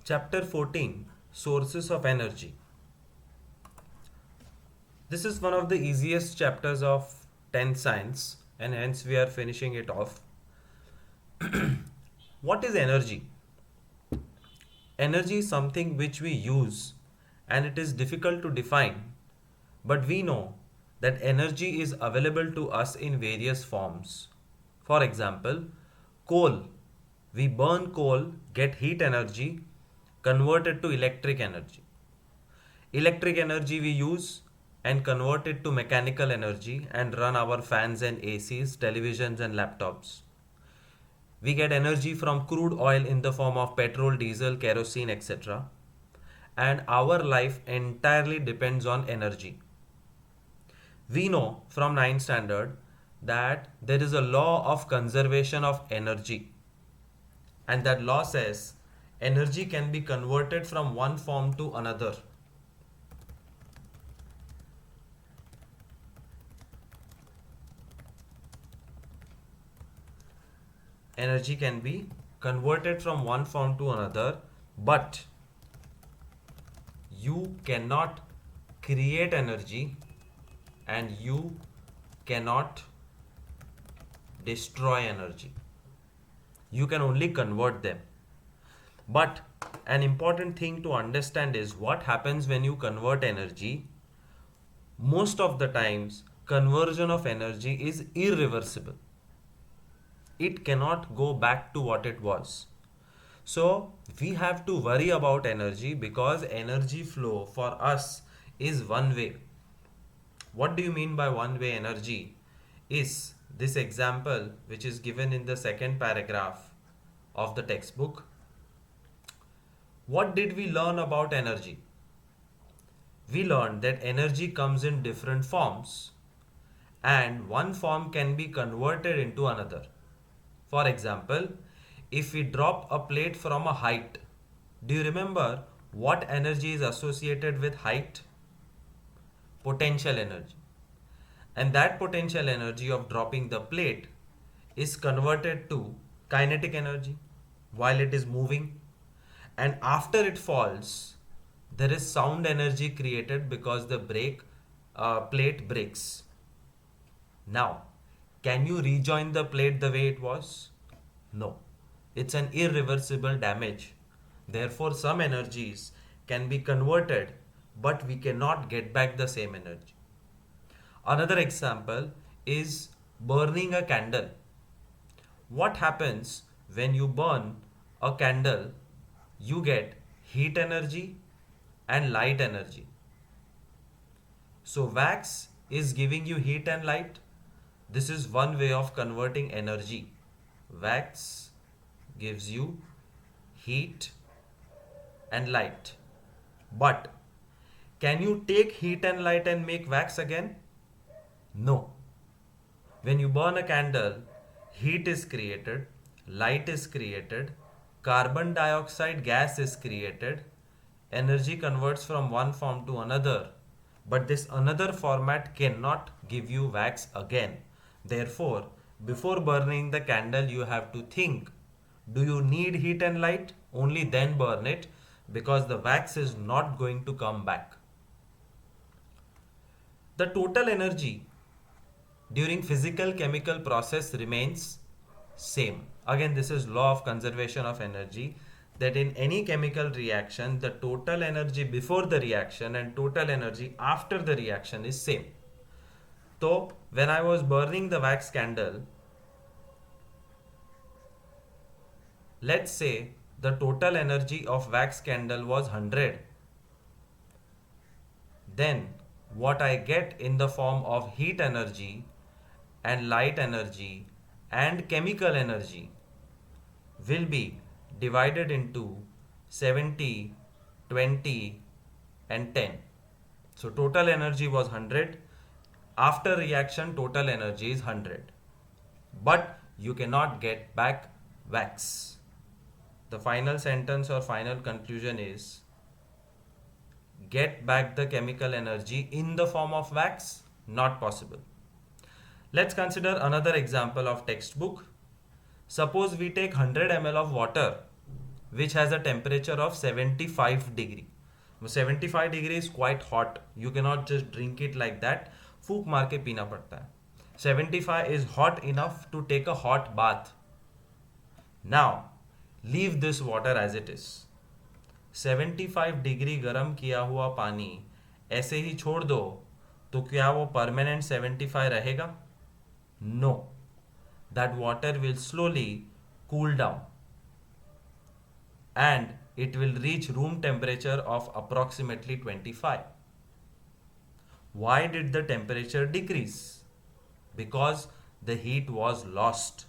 Chapter 14, Sources of Energy. This is one of the easiest chapters of 10th science, and hence we are finishing it off. What is energy? Energy is something which we use and it is difficult to define, but we know that energy is available to us in various forms. For example, coal. We burn coal, get heat energy, convert it to electric energy. Electric energy we use and convert it to mechanical energy and run our fans and ACs, televisions and laptops. We get energy from crude oil in the form of petrol, diesel, kerosene, etc. And our life entirely depends on energy. We know from 9th standard that there is a law of conservation of energy. And that law says energy can be converted from one form to another. Energy can be converted from one form to another, but you cannot create energy and you cannot destroy energy. You can only convert them. But an important thing to understand is what happens when you convert energy. Most of the times, conversion of energy is irreversible. It cannot go back to what it was. So we have to worry about energy because energy flow for us is one way. What do you mean by one way energy? Is this example which is given in the second paragraph of the textbook. What did we learn about energy? We learned that energy comes in different forms and one form can be converted into another. For example, if we drop a plate from a height, do you remember what energy is associated with height? Potential energy. And that potential energy of dropping the plate is converted to kinetic energy while it is moving. And after it falls, there is sound energy created because the plate breaks. Now, can you rejoin the plate the way it was? No. It's an irreversible damage. Therefore, some energies can be converted, but we cannot get back the same energy. Another example is burning a candle. What happens when you burn a candle? You get heat energy and light energy. So, wax is giving you heat and light. This is one way of converting energy. Wax gives you heat and light. But can you take heat and light and make wax again? No. When you burn a candle, heat is created, light is created, carbon dioxide gas is created, energy converts from one form to another, but this another format cannot give you wax again. Therefore, before burning the candle, you have to think, do you need heat and light? Only then burn it because the wax is not going to come back. The total energy during physical chemical process remains same. Again, this is law of conservation of energy, that in any chemical reaction the total energy before the reaction and total energy after the reaction is same. So when I was burning the wax candle, let's say the total energy of wax candle was 100, then what I get in the form of heat energy and light energy and chemical energy will be divided into 70, 20 and 10. So total energy was 100. After reaction total energy is 100. But you cannot get back wax. The final sentence or final conclusion is get back the chemical energy in the form of wax? Not possible. Let's consider another example of textbook. Suppose we take 100 ml of water which has a temperature of 75 degree. 75 degree is quite hot. You cannot just drink it like that. फूक मार के पीना पड़ता है. 75 is hot enough to take a hot bath. Now, leave this water as it is. 75 degree गर्म किया हुआ पानी ऐसे ही छोड़ दो तो क्या वो परमानेंट 75 रहेगा? No. That water will slowly cool down and it will reach room temperature of approximately 25. Why did the temperature decrease? Because the heat was lost.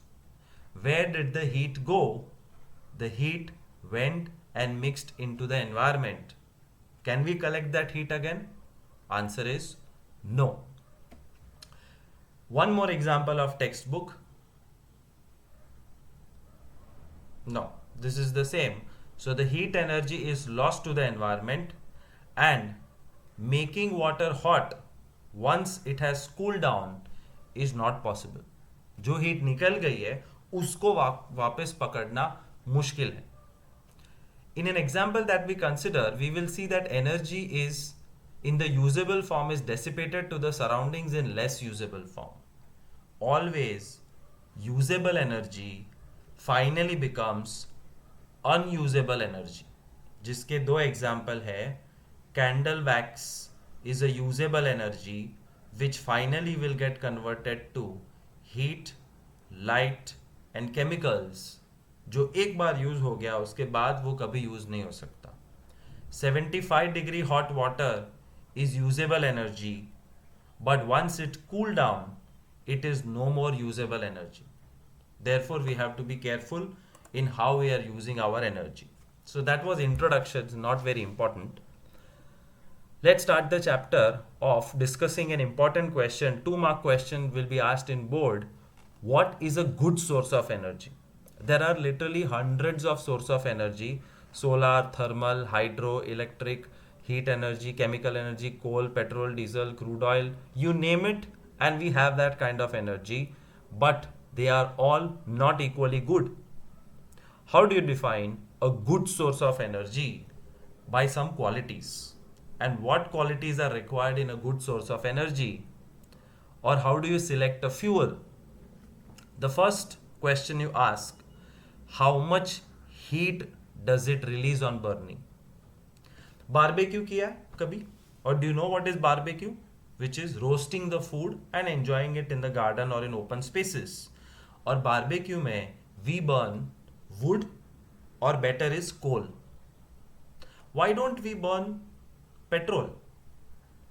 Where did the heat go? The heat went and mixed into the environment. Can we collect that heat again? Answer is no. One more example of textbook. No, this is the same. So the heat energy is lost to the environment and making water hot once it has cooled down is not possible. जो heat निकल गई है उसको वापस पकड़ना मुश्किल है. In an example that we consider, we will see that energy is in the usable form is dissipated to the surroundings in less usable form. Always usable energy finally becomes unusable energy. जिसके दो example है. Candle wax is a usable energy which finally will get converted to heat, light and chemicals जो एक बार use हो गया उसके बाद वो कभी यूज नहीं हो सकता. 75 degree hot water is usable energy but once it cool down it is no more usable energy. Therefore we have to be careful in how we are using our energy. So that was introduction, not very important. Let's start the chapter of discussing an important question. 2-mark question will be asked in board. What is a good source of energy? There are literally hundreds of sources of energy: solar, thermal, hydro, electric, heat energy, chemical energy, coal, petrol, diesel, crude oil, you name it, and we have that kind of energy, but they are all not equally good. How do you define a good source of energy? By some qualities. And what qualities are required in a good source of energy? Or how do you select a fuel? The first question you ask, how much heat does it release on burning? Barbecue किया कभी? Or do you know what is barbecue? Which is roasting the food and enjoying it in the garden or in open spaces. और barbecue में we burn wood or better is coal. Why don't we burn petrol?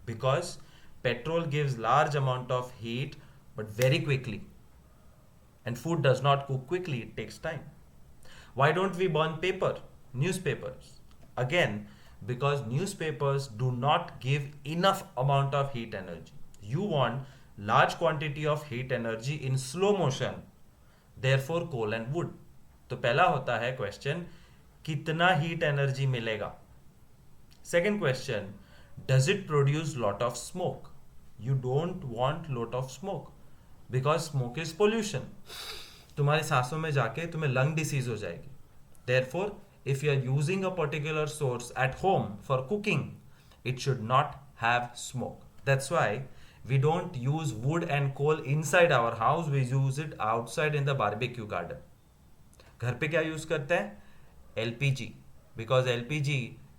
Because petrol gives large amount of heat but very quickly, and food does not cook quickly, it takes time. Why don't we burn paper, newspapers? Again, because newspapers do not give enough amount of heat energy. You want large quantity of heat energy in slow motion, therefore coal and wood. तो पहला होता है question, कितना heat energy मिलेगा. Second question, does it produce lot of smoke? You don't want lot of smoke because smoke is pollution. तुम्हारी सांसों में जाके तुम्हें लंग डिसीज हो जाएगी. Therefore if you are using a particular source at home for cooking, it should not have smoke. That's why we don't use wood and coal inside our house, we use it outside in the barbecue garden. घर पे क्या use करते हैं? LPG, because LPG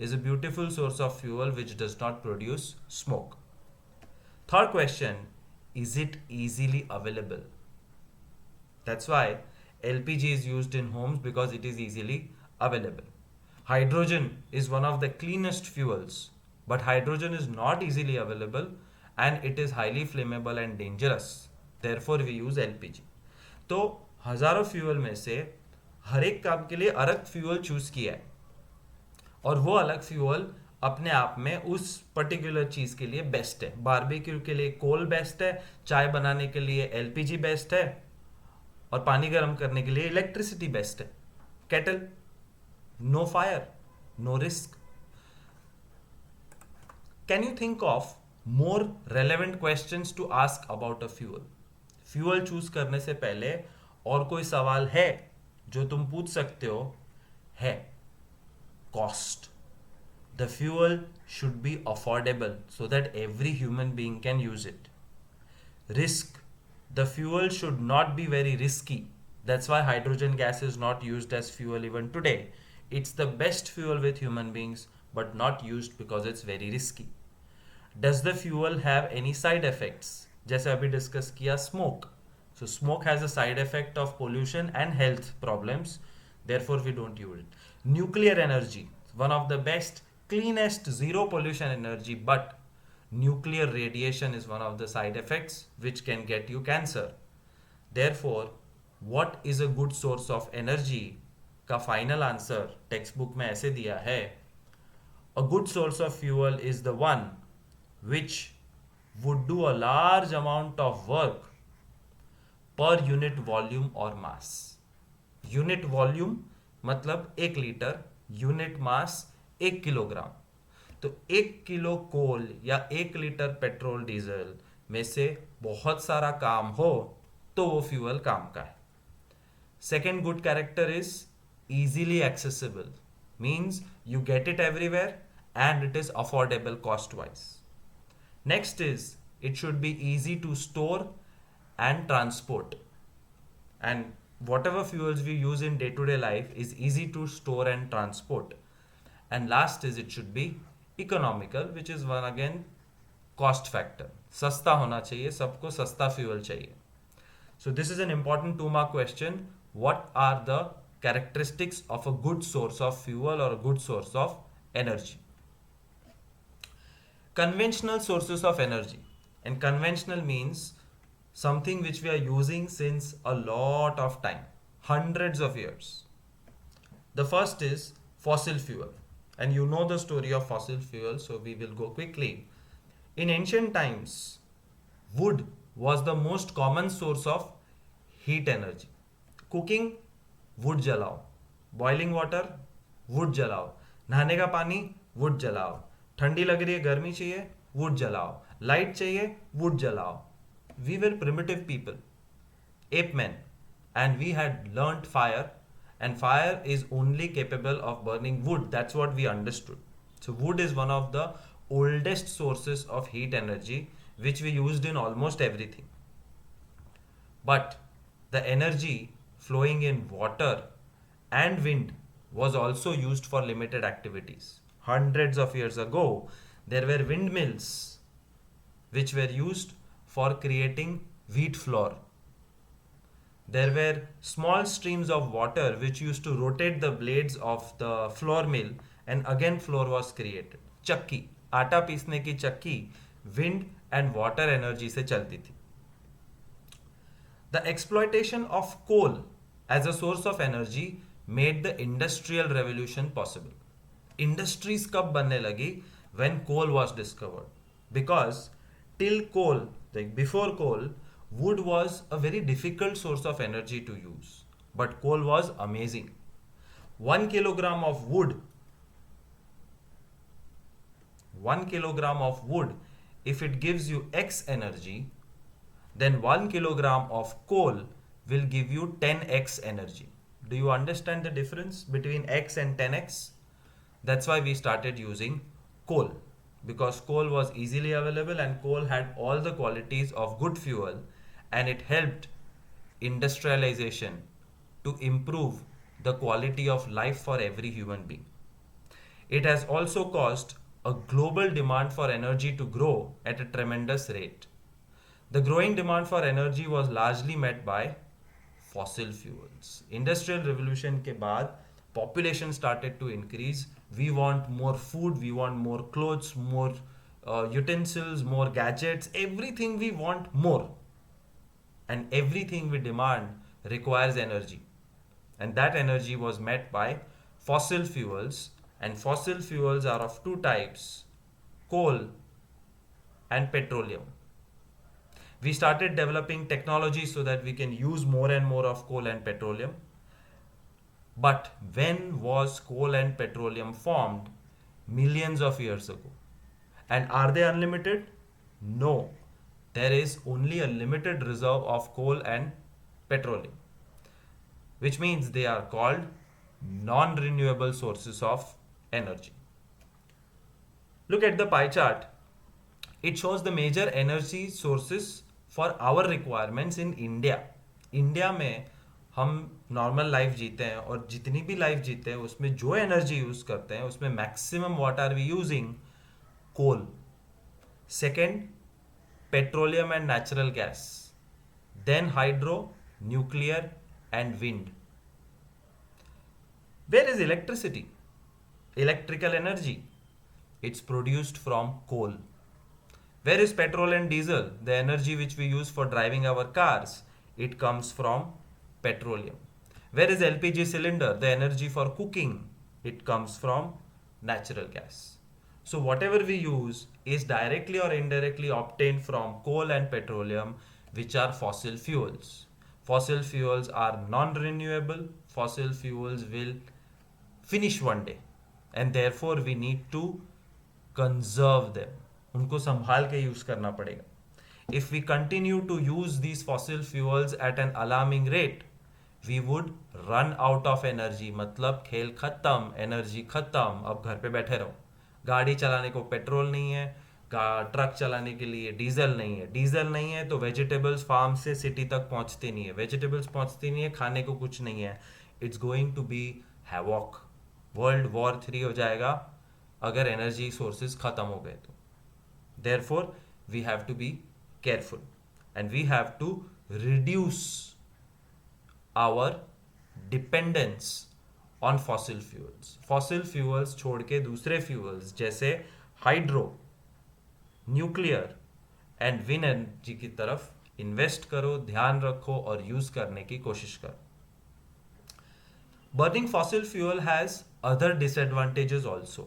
is a beautiful source of fuel which does not produce smoke. Third question, is it easily available? That's why LPG is used in homes, because it is easily available. Hydrogen is one of the cleanest fuels, but hydrogen is not easily available and it is highly flammable and dangerous. Therefore we use LPG. तो हजारों fuel में से हर एक काम के लिए अलग fuel choose किया है, और वो अलग फ्यूल अपने आप में उस पर्टिकुलर चीज के लिए बेस्ट है. बारबेक्यू के लिए कोल बेस्ट है, चाय बनाने के लिए एलपीजी बेस्ट है, और पानी गर्म करने के लिए इलेक्ट्रिसिटी बेस्ट है. Kettle, no fire, no risk. Can you think of more relevant questions to ask about a fuel? Fuel choose करने से पहले और कोई सवाल है जो तुम पूछ सकते हो? है. cost. The fuel should be affordable so that every human being can use it. Risk. The fuel should not be very risky. That's why hydrogen gas is not used as fuel even today. It's the best fuel with human beings, but not used because it's very risky. Does the fuel have any side effects? जैसे अभी discuss किया smoke. So smoke has a side effect of pollution and health problems. Therefore, we don't use it. Nuclear energy, one of the best, cleanest, zero pollution energy, but nuclear radiation is one of the side effects which can get you cancer. Therefore, what is a good source of energy? का final answer text book में ऐसे दिया है. A good source of fuel is the one which would do a large amount of work per unit volume or mass. Unit volume मतलब 1 litre, unit mass 1 kilogram. तो 1 kilo कोल या 1 litre petrol diesel में से बहुत सारा काम हो तो वो फ्यूल काम का है. Second good character is easily accessible, means you get it everywhere and it is affordable cost wise. Next is it should be easy to store and transport, and whatever fuels we use in day to day life is easy to store and transport. And last is it should be economical, which is one again cost factor. सस्ता होना चाहिए, सबको सस्ता fuel चाहिए. So this is an important 2 mark question. What are the characteristics of a good source of fuel or a good source of energy? Conventional sources of energy, and conventional means something which we are using since a lot of time, hundreds of years. The first is fossil fuel, and you know the story of fossil fuel, so we will go quickly. In ancient times, wood was the most common source of heat energy. Cooking, would जलाओ. Boiling water, would जलाओ. नहाने का पानी, would जलाओ. ठंडी लग रही है, गर्मी चाहिए, वुड जलाओ. लाइट चाहिए, वुड जलाओ. We were primitive people, ape men, and we had learnt fire, and fire is only capable of burning wood. That's what we understood. So wood is one of the oldest sources of heat energy which we used in almost everything. But the energy flowing in water and wind was also used for limited activities. Hundreds of years ago, there were windmills which were used for creating wheat flour. There were small streams of water which used to rotate the blades of the flour mill, and again flour was created. चक्की, आटा पीसने की चक्की wind and water energy से चलती थी. The exploitation of coal as a source of energy made the industrial revolution possible. Industries कब बनने लगी? When coal was discovered. Because till coal, like before coal, wood was a very difficult source of energy to use. But coal was amazing. 1 kilogram of wood, 1 kilogram of wood, if it gives you X energy, then 1 kilogram of coal will give you 10x energy. Do you understand the difference between X and 10x? That's why we started using coal, because coal was easily available and coal had all the qualities of good fuel, and it helped industrialization to improve the quality of life for every human being. It has also caused a global demand for energy to grow at a tremendous rate. The growing demand for energy was largely met by fossil fuels. Industrial revolution के बाद population started to increase. We want more food, we want more clothes, more utensils, more gadgets, everything we want more. And everything we demand requires energy. And that energy was met by fossil fuels. And fossil fuels are of 2 types, coal and petroleum. We started developing technology so that we can use more and more of coal and petroleum. But when was coal and petroleum formed? Millions of years ago. And are they unlimited? No. There is only a limited reserve of coal and petroleum, which means they are called non-renewable sources of energy. Look at the pie chart. It shows the major energy sources for our requirements in India. India में हम normal life जीते हैं और जितनी भी life जीते हैं उसमें जो एनर्जी यूज करते हैं उसमें maximum what are we using? Coal. Second, petroleum and natural gas, then hydro, nuclear, and wind. Where is electricity? Electrical energy. It's produced from coal. Where is petrol and diesel? The energy which we use for driving our cars. It comes from petroleum. Where is LPG cylinder? The energy for cooking. It comes from natural gas. So whatever we use is directly or indirectly obtained from coal and petroleum, which are fossil fuels. Fossil fuels are non-renewable. Fossil fuels will finish one day, and therefore we need to conserve them. उनको संभाल के use करना पड़ेगा. If we continue to use these fossil fuels at an alarming rate, we would run out of energy. मतलब खेल खत्म, energy खत्म, अब घर पे बैठे रहो. गाड़ी चलाने को पेट्रोल नहीं है, ट्रक चलाने के लिए डीजल नहीं है, डीजल नहीं है तो वेजिटेबल्स फार्म से सिटी तक पहुंचती नहीं है, वेजिटेबल्स पहुंचती नहीं है, खाने को कुछ नहीं है. It's going to be havoc. World war 3 हो जाएगा अगर एनर्जी सोर्सेज खत्म हो गए तो. Therefore we have to be careful and we have to reduce our dependence on fossil fuels. Fossil fuels छोड़ के दूसरे फ्यूल्स जैसे hydro, nuclear and wind energy की तरफ इन्वेस्ट करो, ध्यान रखो और यूज करने की कोशिश करो. Burning fossil fuel has other disadvantages also.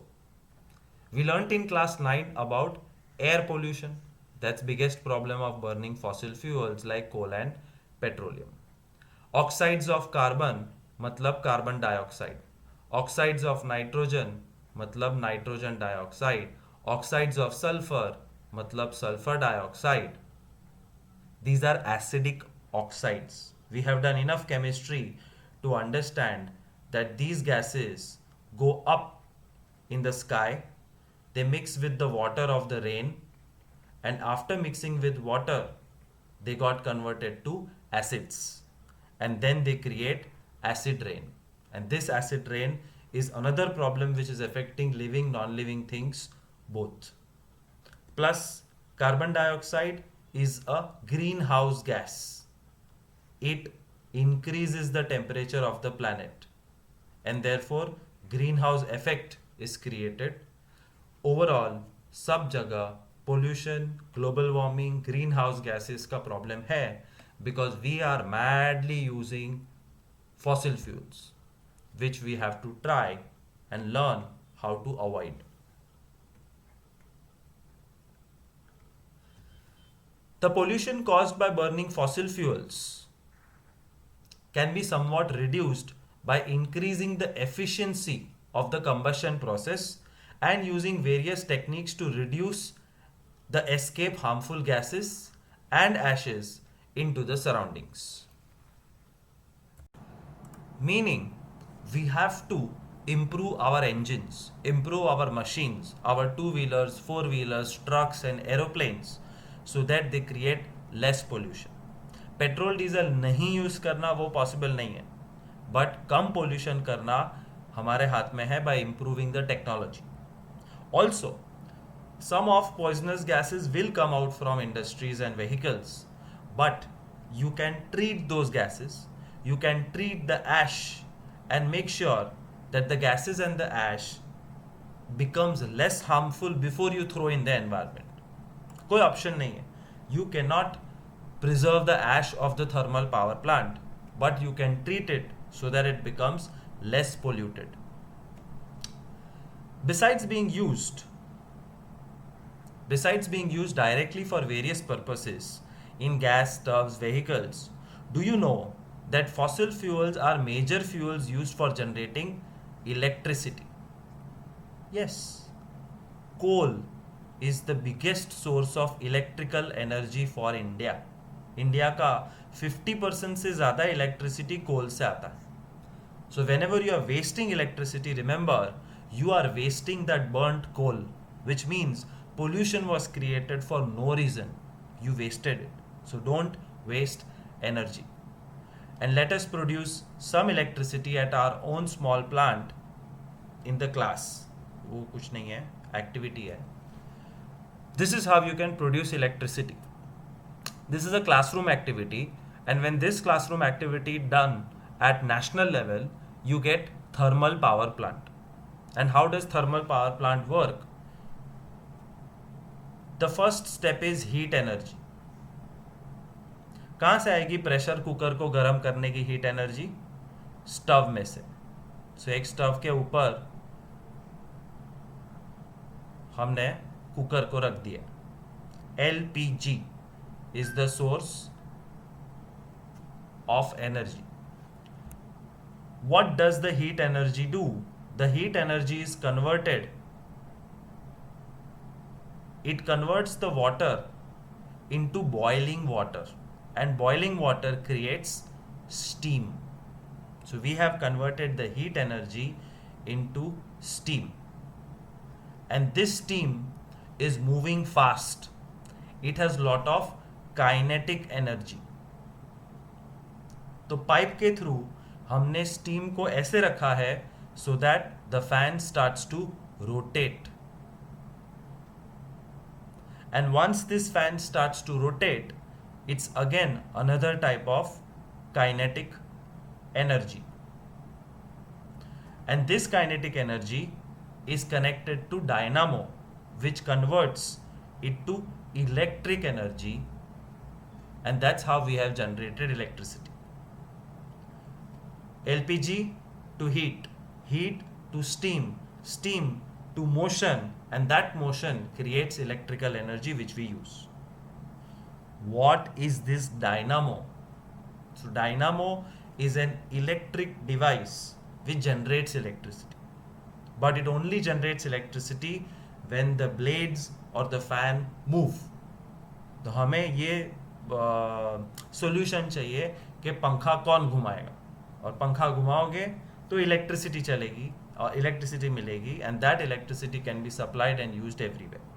We learnt in class 9 about air pollution. That's biggest problem of burning fossil fuels like coal and petroleum. Oxides of carbon मतलब carbon dioxide. Oxides of nitrogen मतलब nitrogen dioxide. Oxides of sulfur मतलब sulfur dioxide. These are acidic oxides. We have done enough chemistry to understand that these gases go up in the sky, they mix with the water of the rain, and after mixing with water, they got converted to acids, and then they create acid rain. And this acid rain is another problem which is affecting living, non-living things both. Plus, carbon dioxide is a greenhouse gas. It increases the temperature of the planet, and therefore greenhouse effect is created. Overall सब जगह pollution, global warming, greenhouse gases का problem है because we are madly using fossil fuels, which we have to try and learn how to avoid. The pollution caused by burning fossil fuels can be somewhat reduced by increasing the efficiency of the combustion process and using various techniques to reduce the escape harmful gases and ashes into the surroundings. Meaning, we have to improve our engines, improve our machines, our two-wheelers, four-wheelers, trucks and aeroplanes so that they create less pollution. Petrol diesel नहीं use करना वो possible नहीं है, but come pollution करना हमारे हाथ में है by improving the technology. Also some of poisonous gases will come out from industries and vehicles, but you can treat those gases, you can treat the ash and make sure that the gases and the ash becomes less harmful before you throw in the environment. कोई option नहीं है. You cannot preserve the ash of the thermal power plant, but you can treat it so that it becomes less polluted. Besides being used directly for various purposes in gas stoves, vehicles, do you know that fossil fuels are major fuels used for generating electricity? Yes, coal is the biggest source of electrical energy for India. India का 50% से ज़्यादा electricity कोल से आता है. So whenever you are wasting electricity, remember you are wasting that burnt coal, which means pollution was created for no reason. You wasted it. So don't waste energy. And let us produce some electricity at our own small plant in the class. वो कुछ नहीं है, activity है. This is how you can produce electricity. This is a classroom activity, and when this classroom activity done at national level, you get thermal power plant. And how does thermal power plant work? The first step is heat energy. कहाँ से आएगी pressure cooker को गर्म करने की heat energy? Stove में से. सो एक स्टव के ऊपर हमने कुकर को रख दिया. LPG is the source of energy. What does the heat energy do? The heat energy is converted. It converts the water into boiling water, and boiling water creates steam. So we have converted the heat energy into steam, and this steam is moving fast. It has lot of kinetic energy. तो pipe के through हमने steam को ऐसे रखा है so that the fan starts to rotate. And once this fan starts to rotate, it's again another type of kinetic energy. And this kinetic energy is connected to dynamo, which converts it to electric energy, and that's how we have generated electricity. LPG to heat, heat to steam, steam to motion, and that motion creates electrical energy which we use. What is this dynamo? So dynamo is an electric device which generates electricity, but it only generates electricity when the blades or the fan move. तो हमें ये solution चाहिए कि पंखा कौन घुमाएगा, और पंखा घुमाओगे तो इलेक्ट्रिसिटी चलेगी और इलेक्ट्रिसिटी मिलेगी, and that electricity can be supplied and used everywhere.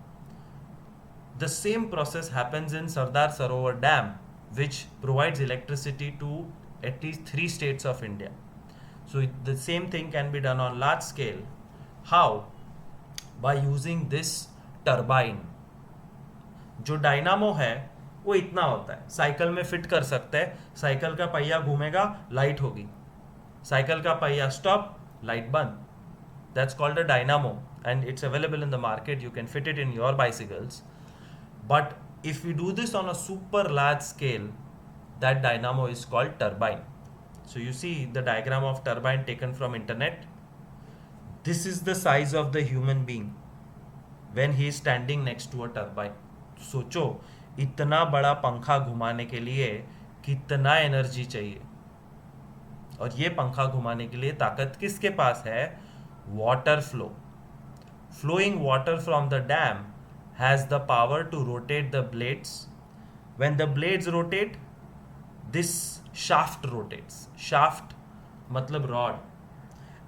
The same process happens in Sardar Sarovar Dam, which provides electricity to at least 3 states of India. So the same thing can be done on large scale. How? By using this turbine. जो dynamo है वो इतना होता है, cycle में fit कर सकते हैं. साइकिल का पहिया घूमेगा, लाइट होगी. साइकिल का पहिया स्टॉप, लाइट बंद. That's called a dynamo, and it's available in the market. You can fit it in your bicycles. But if we do this on a super large scale, that dynamo is called turbine. So you see the diagram of turbine taken from internet. This is the size of the human being when he is standing next to a turbine. सोचो इतना बड़ा पंखा घुमाने के लिए कितना energy चाहिए, और ये पंखा घुमाने के लिए ताकत किसके पास है? Water flow. Flowing water from the dam has the power to rotate the blades. When the blades rotate, this shaft rotates. Shaft matlab rod.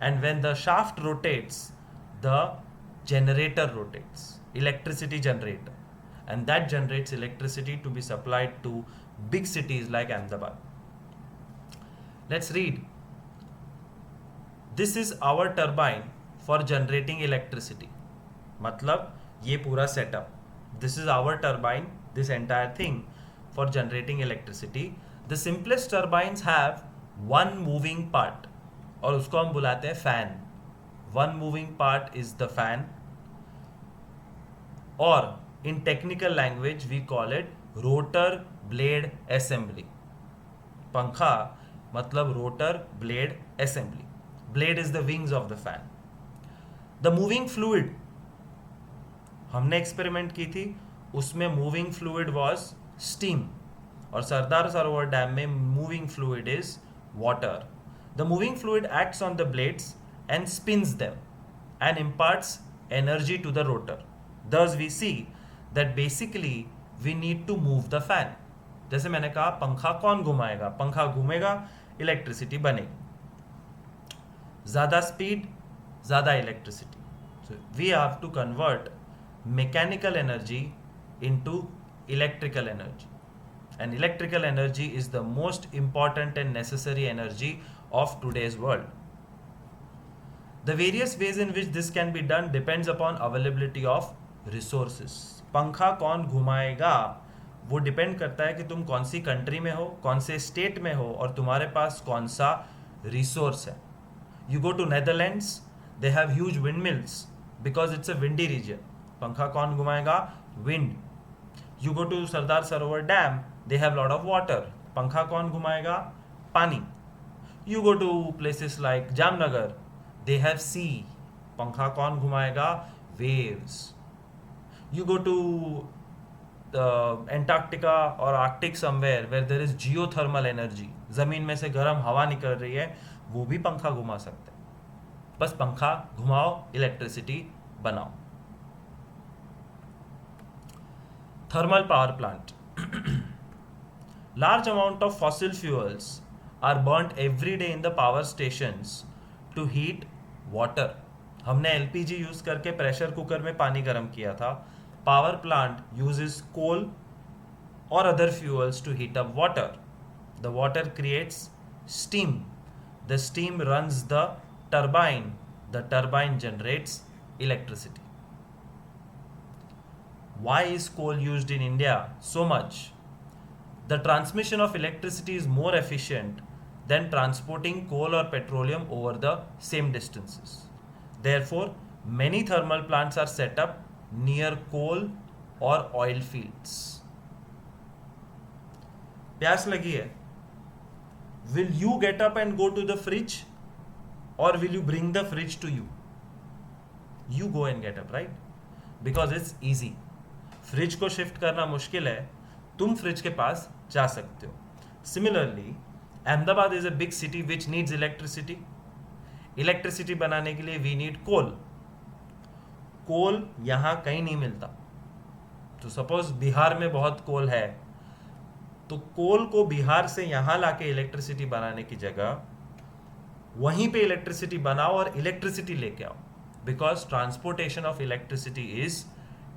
And when the shaft rotates, the generator rotates. Electricity generator. And that generates electricity to be supplied to big cities like Ahmedabad. Let's read. This is our turbine for generating electricity. मतलब ये पूरा setup. This is our turbine, this entire thing for generating electricity. The simplest turbines have one moving part, और उसको हम बुलाते हैं fan. One moving part is the fan, or in technical language we call it rotor blade assembly. पंखा मतलब rotor blade assembly. Blade is the wings of the fan. The moving fluid, हमने experiment की थी, उसमें moving fluid was steam, और सरदार Sarovar dam में moving fluid is water. The moving fluid acts on the blades and spins them and imparts energy to the rotor. Thus we see that basically we need to move the fan. जैसे मैंने कहा पंखा कौन घुमाएगा? पंखा घूमेगा, electricity बनेगी. ज़्यादा स्पीड, ज़्यादा electricity. So we have to convert mechanical energy into electrical energy. And electrical energy is the most important and necessary energy of today's world. The various ways in which this can be done depends upon availability of resources. पंखा कौन घुमाएगा वो depend करता है कि तुम कौन सी country में हो, कौन से स्टेट में हो और तुम्हारे पास कौन सा रिसोर्स है. You go to Netherlands, they have huge windmills because it's a windy region. पंखा कौन घुमाएगा? Wind. You go to Sardar Sarovar Dam, they have lot of water. पंखा कौन घुमाएगा? पानी. You go to places like Jamnagar, they have sea. पंखा कौन घुमाएगा? Waves. You go to Antarctica or Arctic somewhere where there is geothermal energy. जमीन में से गर्म हवा निकल रही है, वो भी पंखा घुमा सकते हैं. बस पंखा घुमाओ, इलेक्ट्रिसिटी बनाओ. Thermal power plant. Large amount of fossil fuels are burnt every day in the power stations to heat water. हमने एलपीजी यूज करके प्रेशर कुकर में पानी गर्म किया था. Power plant uses coal or other fuels to heat up water. The water creates steam. The steam runs the turbine. The turbine generates electricity. Why is coal used in India so much? The transmission of electricity is more efficient than transporting coal or petroleum over the same distances. Therefore, many thermal plants are set up near coal or oil fields. प्यास लगी है. Will you get up and go to the fridge or will you bring the fridge to you? You go and get up, right? Because it's easy. Fridge को shift करना मुश्किल है, तुम fridge के पास जा सकते हो. Similarly Ahmedabad is a big city which needs electricity. Electricity बनाने के लिए वी नीड कोल. कोल यहाँ कहीं नहीं मिलता. तो सपोज बिहार में बहुत कोल है, तो कोल को बिहार से यहाँ लाके इलेक्ट्रिसिटी बनाने की जगह वहीं पे इलेक्ट्रिसिटी बनाओ और इलेक्ट्रिसिटी लेके आओ. Because transportation of electricity is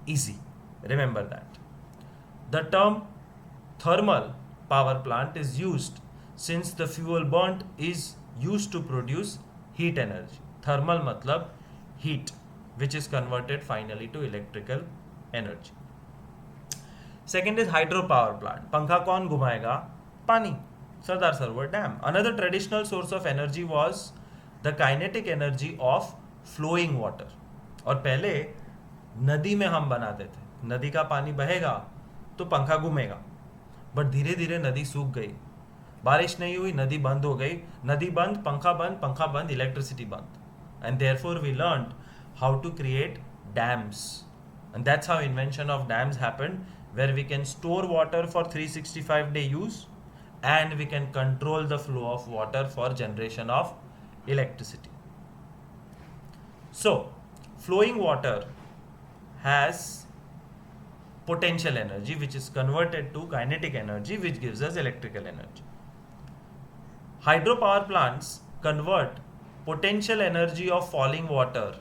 easy. Remember that. The term thermal power plant is used since the fuel burnt is used to produce heat energy. Thermal matlab heat, which is converted finally to electrical energy. Second is hydropower plant. पंखा कौन घुमाएगा? पानी. Sardar Sarovar Dam. Another traditional source of energy was the kinetic energy of flowing water. और पहले नदी में हम बनाते थे. नदी का पानी बहेगा तो पंखा घूमेगा. बट धीरे धीरे नदी सूख गई, बारिश नहीं हुई, नदी बंद हो गई. नदी बंद, पंखा बंद, इलेक्ट्रिसिटी बंद. And therefore we learned how to create dams. And that's how invention of dams happened, where we can store water for 365 day use and we can control the flow of water for generation of electricity. So, flowing water has potential energy which is converted to kinetic energy which gives us electrical energy. Hydropower plants convert potential energy of falling water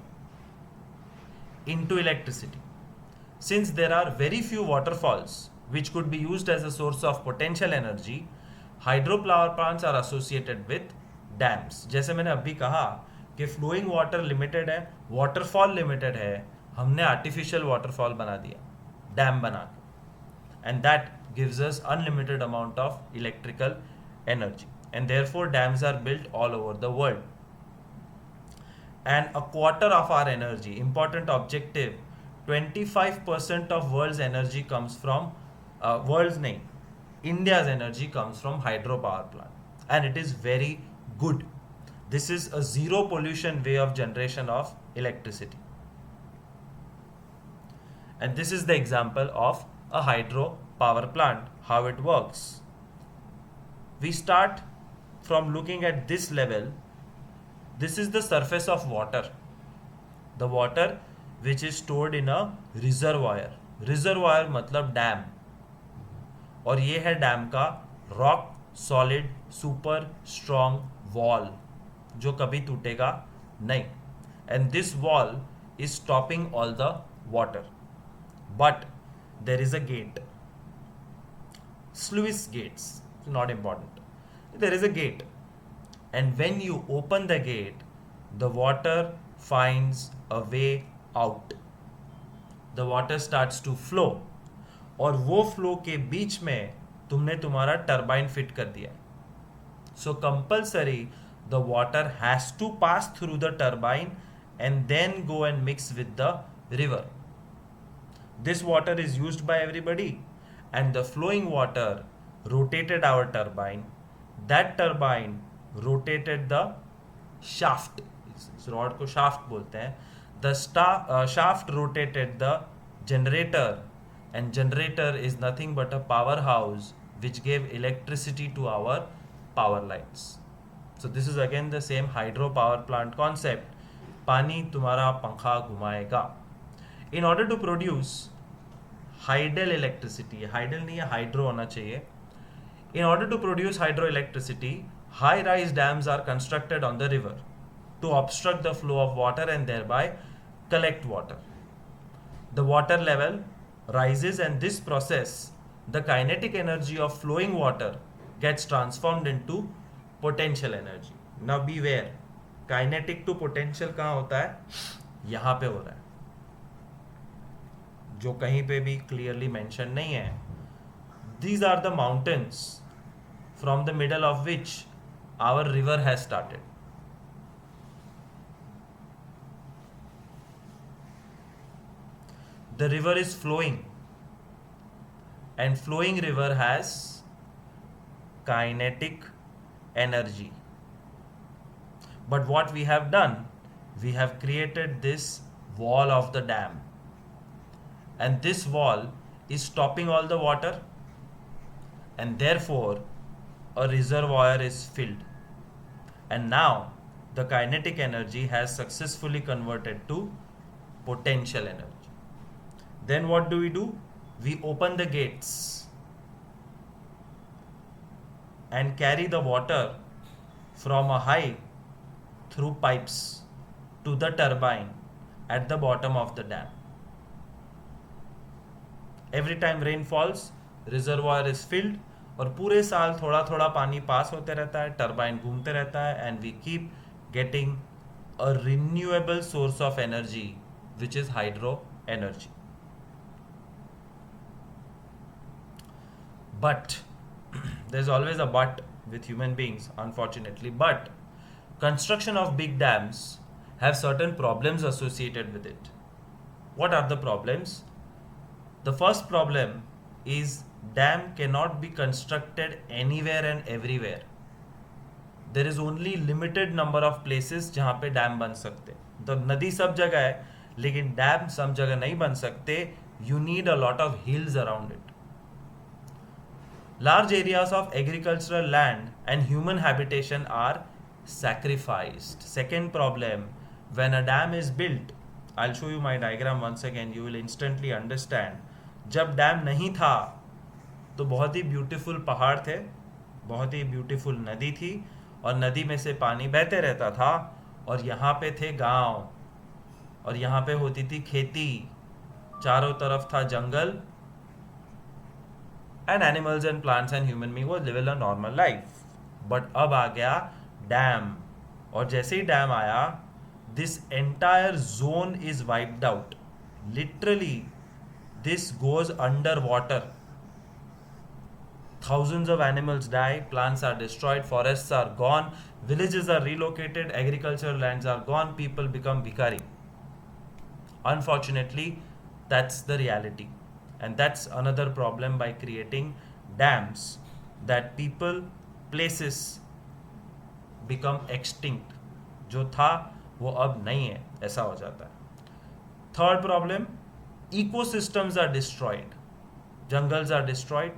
into electricity. Since there are very few waterfalls which could be used as a source of potential energy, hydropower plants are associated with dams. जैसे मैंने अभी कहा कि flowing water limited है, waterfall limited है, हमने artificial waterfall बना दिया डैम बना के, and that gives us unlimited amount of electrical energy. And therefore dams are built all over the world. And a quarter of our energy, important objective, 25% of world's energy comes from world's नहीं, India's energy comes from hydropower plant, and it is very good. This is a zero pollution way of generation of electricity, and this is the example of a hydropower plant, how it works. We start from looking at this level. This is the surface of water, the water which is stored in a reservoir. Reservoir matlab dam. और ये है dam का rock solid super strong wall जो कभी टूटेगा नहीं. And this wall is stopping all the water. But there is a gate. Sluice gates, not important. There is a gate. And when you open the gate, the water finds a way out. The water starts to flow. और वो flow के बीच में तुमने तुम्हारा turbine fit कर दिया. So compulsory the water has to pass through the turbine and then go and mix with the river. This water is used by everybody, and the flowing water rotated our turbine. That turbine rotated the shaft. इस rod को shaft बोलते हैं. The shaft rotated the generator, and generator is nothing but a powerhouse which gave electricity to our power lines. So this is again the same hydro power plant concept. पानी तुम्हारा पंखा घुमाएगा. In order to produce hydel electricity, hydel नहीं है, hydro होना चाहिए. In order to produce hydroelectricity, high-rise dams are constructed on the river to obstruct the flow of water and thereby collect water. The water level rises, and this process, the kinetic energy of flowing water gets transformed into potential energy. Now beware, kinetic to potential कहाँ होता है? यहाँ पे हो रहा है, जो कहीं पे भी clearly mention नहीं है. These are the mountains from the middle of which our river has started. The river is flowing, and flowing river has kinetic energy. But what we have done, we have created this wall of the dam, and this wall is stopping all the water, and therefore a reservoir is filled, and now the kinetic energy has successfully converted to potential energy. Then what do? We open the gates and carry the water from a height through pipes to the turbine at the bottom of the dam. Every time rain falls, reservoir is filled, और पूरे साल थोड़ा थोड़ा पानी पास होते रहता है, turbine घूमते रहता है, and we keep getting a renewable source of energy, which is hydro energy. But there's always a but with human beings, unfortunately. But construction of big dams have certain problems associated with it. What are the problems? The first problem is dam cannot be constructed anywhere and everywhere. There is only limited number of places जहाँ पे dam बन सकते. तो नदी सब जगह है, लेकिन डैम सब जगह नहीं बन सकते. You need a lot of hills around it. Large areas of agricultural land and human habitation are sacrificed. Second problem, when a dam is built, I'll show you my diagram once again, you will instantly understand. जब dam नहीं था तो बहुत ही beautiful पहाड़ थे, बहुत ही beautiful नदी थी, और नदी में से पानी बहते रहता था, और यहाँ पे थे गांव, और यहाँ पे होती थी खेती, चारों तरफ था जंगल, and animals and plants and human being was living a normal life. But अब आ गया डैम, और जैसे ही डैम आया, this entire zone is wiped out. Literally, this goes underwater. Thousands of animals die, plants are destroyed, forests are gone, villages are relocated, agricultural lands are gone, people become bhikari. Unfortunately, that's the reality. And that's another problem by creating dams, that people, places become extinct. जो था वो अब नहीं है, ऐसा हो जाता है. Third problem, ecosystems are destroyed. Jungles are destroyed.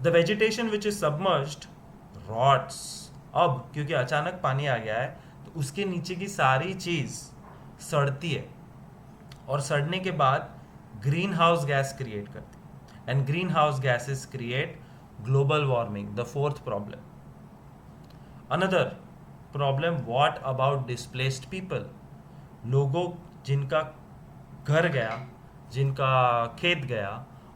The vegetation which is submerged rots. अब क्योंकि अचानक पानी आ गया है, तो उसके नीचे की सारी चीज सड़ती है, और सड़ने के बाद ग्रीन हाउस गैस क्रिएट करती है, and green house gases create global warming, the fourth problem. Another problem, what about displaced people? लोगों जिनका घर गया, जिनका खेत गया,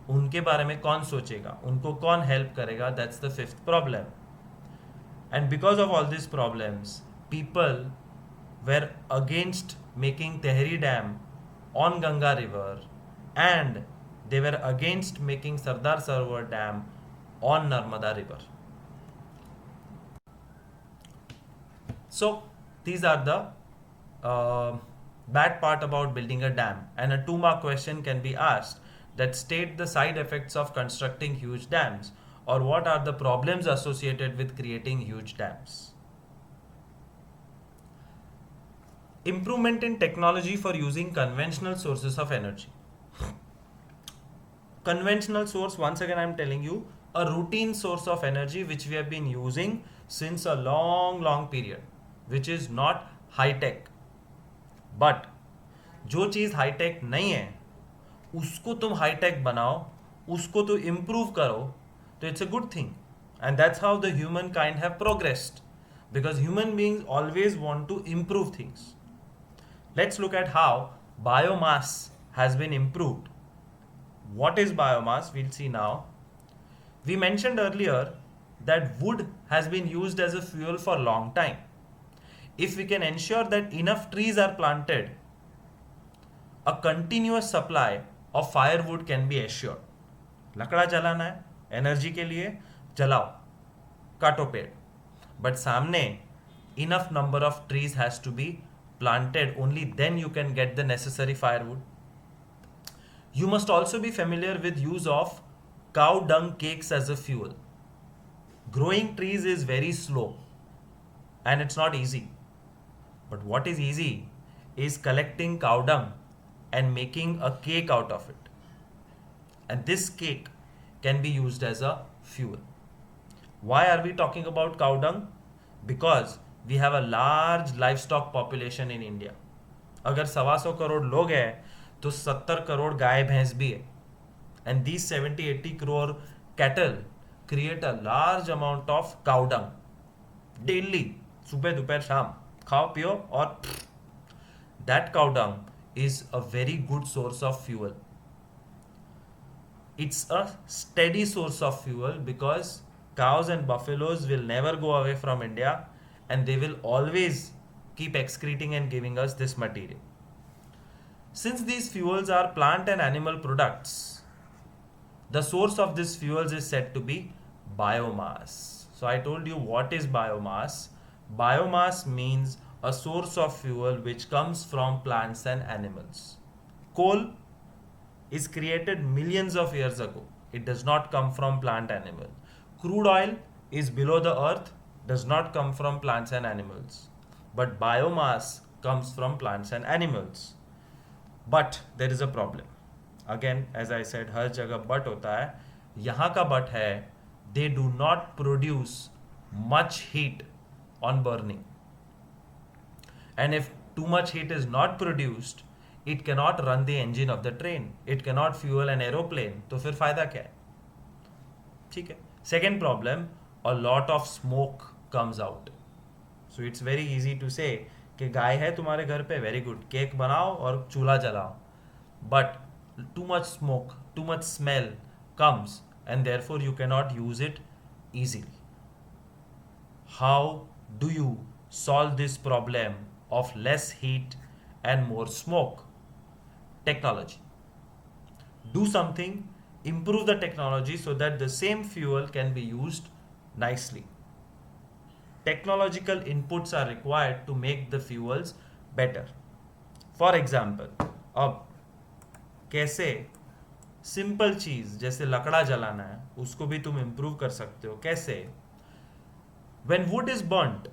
उनके बारे में कौन सोचेगा, उनको कौन हेल्प करेगा? That's the fifth problem. And because of all these problems, people were against making Tehri Dam on Ganga River, and they were against making Sardar Sarovar Dam on Narmada River. So these are the bad part about building a dam. And a 2 mark question can be asked that state the side effects of constructing huge dams, or what are the problems associated with creating huge dams. Improvement in technology for using conventional sources of energy. Conventional source, once again I'm telling you, a routine source of energy which we have been using since a long period, which is not high tech. But जो चीज़ high tech नहीं है उसको तुम high tech बनाओ, उसको तो improve करो, तो it's a good thing. And that's how the human kind have progressed, because human beings always want to improve things. Let's look at how biomass has been improved. What is biomass? We'll see now. We mentioned earlier that wood has been used as a fuel for a long time. If we can ensure that enough trees are planted, a continuous supply of firewood can be assured. लकड़ा जलाना है energy के लिए, जलाओ, काटो पेड़, but सामने enough number of trees has to be planted, only then you can get the necessary firewood. You must also be familiar with use of cow dung cakes as a fuel. Growing trees is very slow and it's not easy. But what is easy is collecting cow dung and making a cake out of it. And this cake can be used as a fuel. Why are we talking about cow dung? Because we have a large livestock population in India. अगर 125 करोड़ लोग हैं तो 70 करोड़ गाय भैंस भी है. And these 70-80 crore cattle create a large amount of cow dung daily, सुबह दोपहर शाम खाओ पियो, और that cow dung is a very good source of fuel. It's a steady source of fuel because cows and buffaloes will never go away from India, and they will always keep excreting and giving us this material. Since these fuels are plant and animal products, the source of these fuels is said to be biomass. So I told you what is biomass. Biomass means a source of fuel which comes from plants and animals. Coal is created millions of years ago. It does not come from plant animal. Crude oil is below the earth, does not come from plants and animals. But biomass comes from plants and animals. But there is a problem. Again, as I said, हर जगह but होता है. यहाँ का but है, they do not produce much heat on burning. And if too much heat is not produced, it cannot run the engine of the train. It cannot fuel an aeroplane. तो फिर फायदा क्या है? ठीक है. Second problem, a lot of smoke comes out. So it's very easy to say कि गाय है तुम्हारे घर पे, वेरी गुड, केक बनाओ और चूल्हा जलाओ. But too much smoke, too much smell comes, and therefore you cannot use it easily. How do you solve this problem of less heat and more smoke? Technology. Do something, improve the technology so that the same fuel can be used nicely. Technological inputs are required to make the fuels better. For example, अब कैसे simple चीज जैसे लकड़ा जलाना है उसको भी तुम improve कर सकते हो. कैसे? When wood is burnt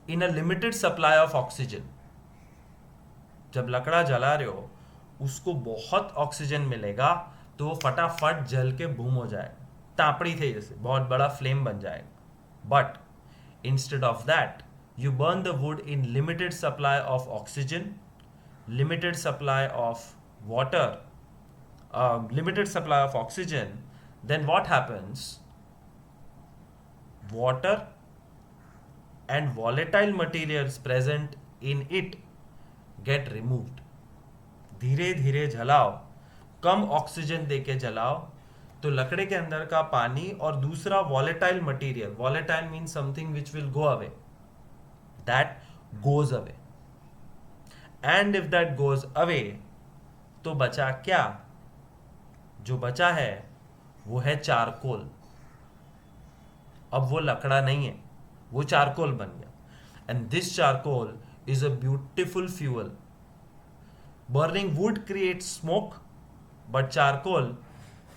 in a limited supply of oxygen, जब लकड़ा जला रहे हो उसको बहुत ऑक्सीजन मिलेगा तो वो फटाफट जल के बूम हो जाएगा, तापड़ी थे जैसे बहुत बड़ा फ्लेम बन जाएगा. But instead of that you burn the wood in limited supply of oxygen, limited supply of water, limited supply of oxygen. Then what happens? Water and volatile materials present in it get removed. धीरे धीरे जलाओ, कम oxygen देके जलाओ, तो लकड़े के अंदर का पानी और दूसरा volatile material, volatile means something which will go away, that goes away. And if that goes away, तो बचा क्या? जो बचा है वो है चारकोल. अब वो लकड़ा नहीं है, वो चारकोल बन गया. And this charcoal is a beautiful fuel. Burning wood creates smoke, but charcoal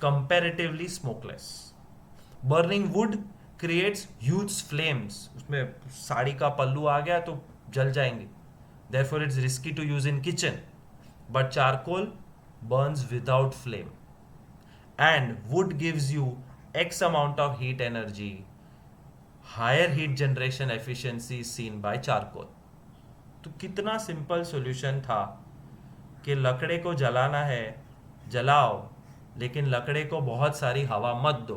comparatively smokeless. Burning wood creates huge flames. उसमें साड़ी का पल्लू आ गया तो जल जाएंगे. Therefore, it's risky to use in kitchen. But charcoal burns without flame. And wood gives you X amount of heat energy. Higher heat generation efficiency is seen by charcoal. तो कितना simple solution था कि लकड़े को जलाना है, जलाओ, लेकिन लकड़े को बहुत सारी हवा मत दो.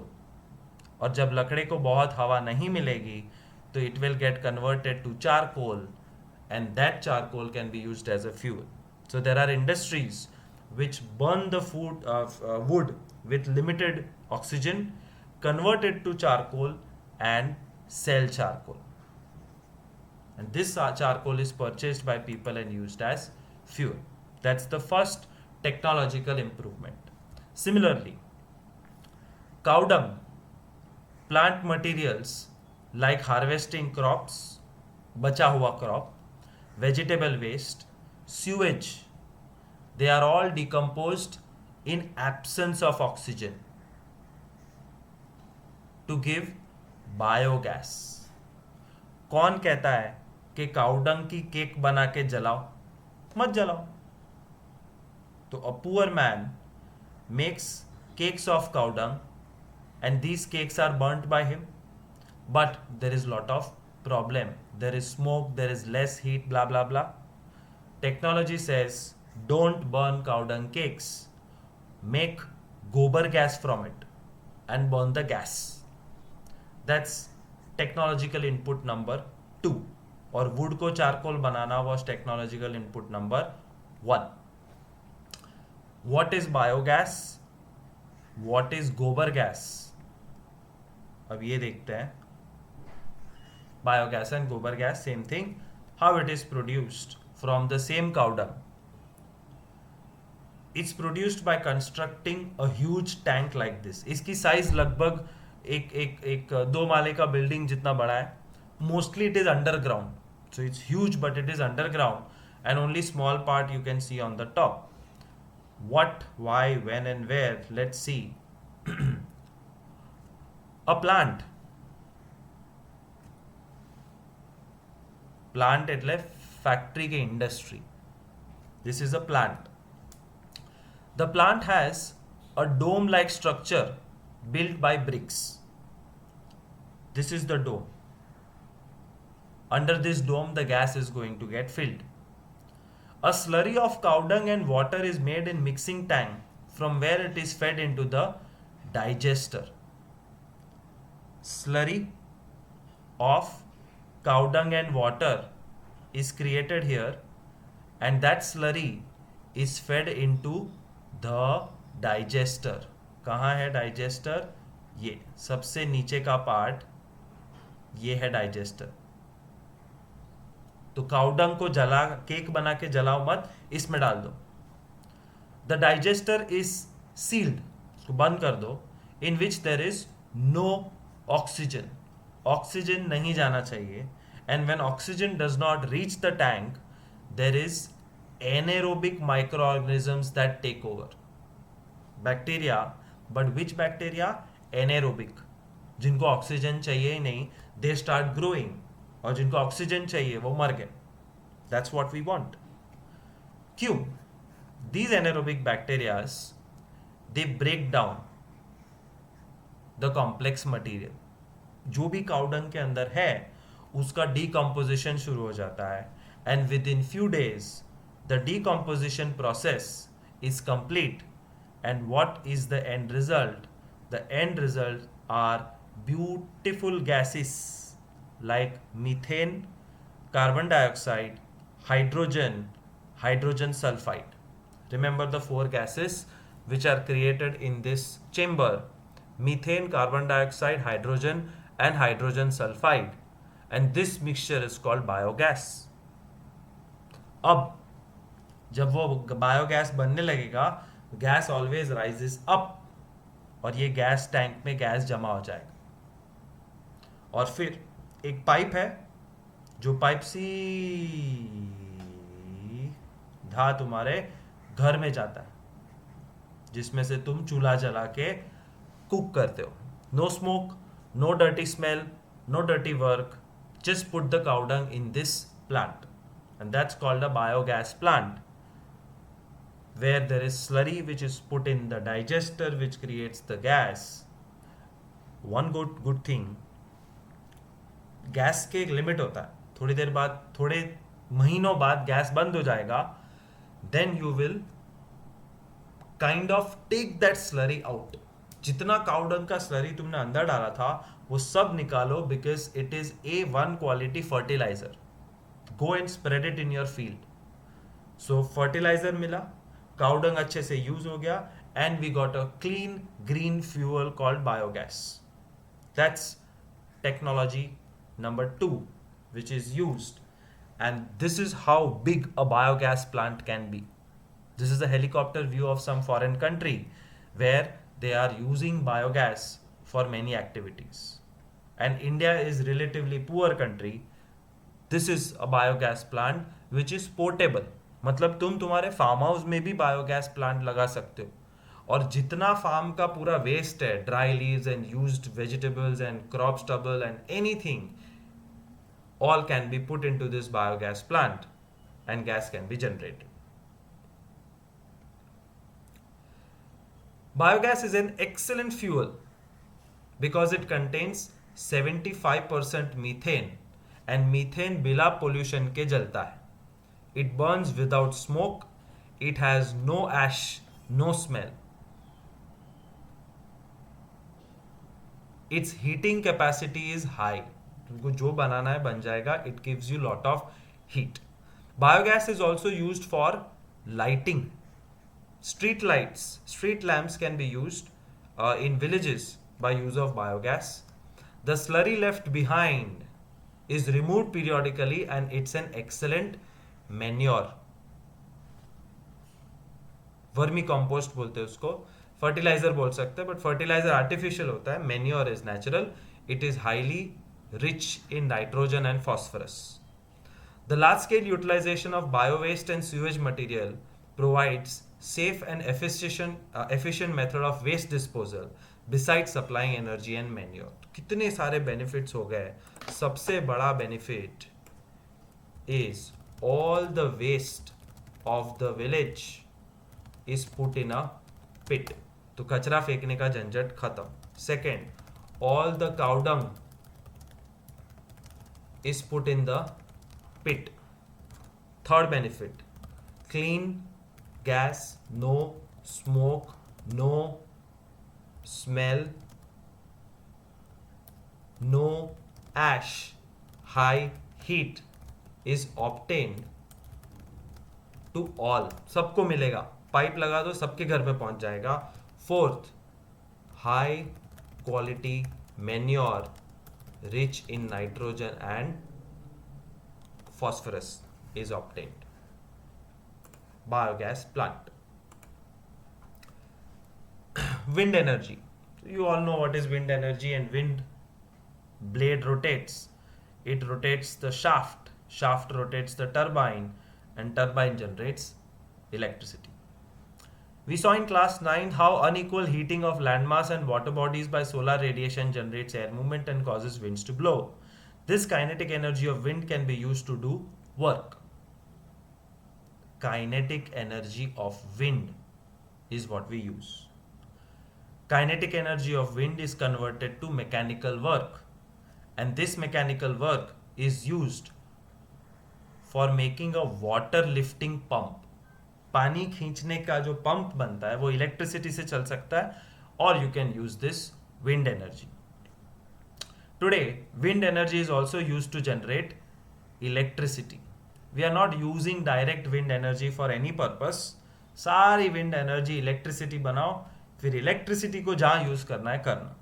और जब लकड़े को बहुत हवा नहीं मिलेगी तो it will get converted to charcoal, and that charcoal can be used as a fuel. So there are industries which burn the wood with limited oxygen, convert it to charcoal and sell charcoal. And this charcoal is purchased by people and used as fuel. That's the first technological improvement. Similarly, cow dung, plant materials like harvesting crops, bacha hua crop, vegetable waste, sewage, they are all decomposed in absence of oxygen to give biogas. कौन कहता है कि cow dung की cake बना के जलाओ? मत जलाओ. तो a poor man makes cakes of cow dung and these cakes are burnt by him, but there is lot of problem. There is smoke, there is less heat, blah blah blah. Technology says don't burn cow dung cakes, make gobar gas from it and burn the gas. That's technological input number 2. और would को charcoal banana was technological input number 1. What is biogas? What is gobar gas? अब ये देखते हैं. Biogas and gobar gas, same thing. How it is produced from the same cow dung. It's produced by constructing a huge tank like this. इसकी size लगभग एक 2 माले का building जितना बड़ा है. Mostly it is underground. So it's huge, but it is underground, and only small part you can see on the top. What, why, when and where? Let's see. A plant એટલે factory के industry. This is a plant. The plant has a dome like structure built by bricks. This is the dome. Under this dome the gas is going to get filled. A slurry of cow dung and water is made in mixing tank from where it is fed into the digester. Slurry of cow dung and water is created here, and that slurry is fed into the digester. कहाँ है digester? ये सबसे नीचे का part, ये है digester. तो cow dung को जला, केक बना के जलाओ मत, इसमें डाल दो. द डाइजेस्टर इज सील्ड, उसको बंद कर दो, in which there is no oxygen. Oxygen नहीं जाना चाहिए. And when oxygen does not reach the tank, there is anaerobic microorganisms that take over. Bacteria, but which bacteria? Anaerobic. जिनको oxygen चाहिए ही नहीं, दे स्टार्ट ग्रोइंग, और जिनको oxygen चाहिए वो मर गए. That's what we want. क्यों? These anaerobic bacterias they break down the complex material. जो भी काउडंग के अंदर है उसका डीकम्पोजिशन शुरू हो जाता है, and within few days the decomposition process is complete. And what is the end result? The end result are beautiful gases like methane, carbon dioxide, hydrogen, hydrogen sulfide. Remember the four gases which are created in this chamber: methane, carbon dioxide, hydrogen, and hydrogen sulfide. And this mixture is called biogas. अब जब वो biogas बनने लगेगा, gas always rises up, और ये gas tank में gas जमा हो जाएगा, और फिर एक पाइप है जो पाइप सीधा तुम्हारे घर में जाता है, जिसमें से तुम चूल्हा जला के कुक करते हो. No smoke, no dirty smell, no dirty work, just put the cow dung in this plant, and that's called a biogas plant, where there is slurry which is put in the digester which creates the gas. One good thing, gas के एक limit होता है, थोड़ी देर बाद, थोड़े महीनों बाद gas बंद हो जाएगा, then you will kind of take that slurry out. जितना काउ डंग का स्लरी तुमने अंदर डाला था वो सब निकालो, because it is A1 quality fertiliser. Go and spread it in your field. So fertiliser मिला, काउ डंग अच्छे से यूज हो गया, and we got a clean green fuel called biogas. That's technology number 2 which is used, and this is how big a biogas plant can be. This is a helicopter view of some foreign country where they are using biogas for many activities. And India is relatively poor country. This is a biogas plant which is portable. मतलब तुम तुम्हारे farm house में भी biogas plant लगा सकते हो, और जितना फार्म का पूरा वेस्ट है, dry leaves and used vegetables and crop stubble and anything, all can be put into this biogas plant and gas can be generated. Biogas is an excellent fuel because it contains 75% methane, and methane बिना pollution के जलता है. It burns without smoke. It has no ash, no smell. Its heating capacity is high. तुमको जो बनाना है बन जाएगा. It gives you lot of heat. Biogas is also used for lighting. Street lights, street lamps can be used in villages by use of biogas. The slurry left behind is removed periodically and it's an excellent manure. Vermi compost बोलते हैं उसको, fertiliser बोल सकते हैं, but fertiliser artificial होता है, manure is natural. It is highly rich in nitrogen and phosphorus. The large-scale utilization of bio-waste and sewage material provides safe and efficient method of waste disposal besides supplying energy and manure. कितने सारे benefits हो गए. सबसे बड़ा benefit is all the waste of the village is put in a pit. तो कचरा फेंकने का झंझट खत्म. Second, all the cow dung is put in the pit. Third benefit, clean gas, no smoke, no smell, no ash, high heat is obtained to all. सबको मिलेगा, pipe लगा दो सबके घर में पहुंच जाएगा. Fourth, high quality manure rich in nitrogen and phosphorus is obtained. Biogas plant. Wind energy. You all know what is wind energy, and wind blade rotates. It rotates the shaft. Shaft rotates the turbine, and turbine generates electricity. We saw in class 9 how unequal heating of landmass and water bodies by solar radiation generates air movement and causes winds to blow. This kinetic energy of wind can be used to do work. Kinetic energy of wind is what we use. Kinetic energy of wind is converted to mechanical work, and this mechanical work is used for making a water lifting pump. पानी खींचने का जो pump बनता है वो electricity से चल सकता है, और you can use this wind energy. Today wind energy is also use to generate electricity. We are not using direct wind energy for any purpose. सारी विंड एनर्जी इलेक्ट्रिसिटी बनाओ, फिर इलेक्ट्रिसिटी को जहां यूज करना है करना.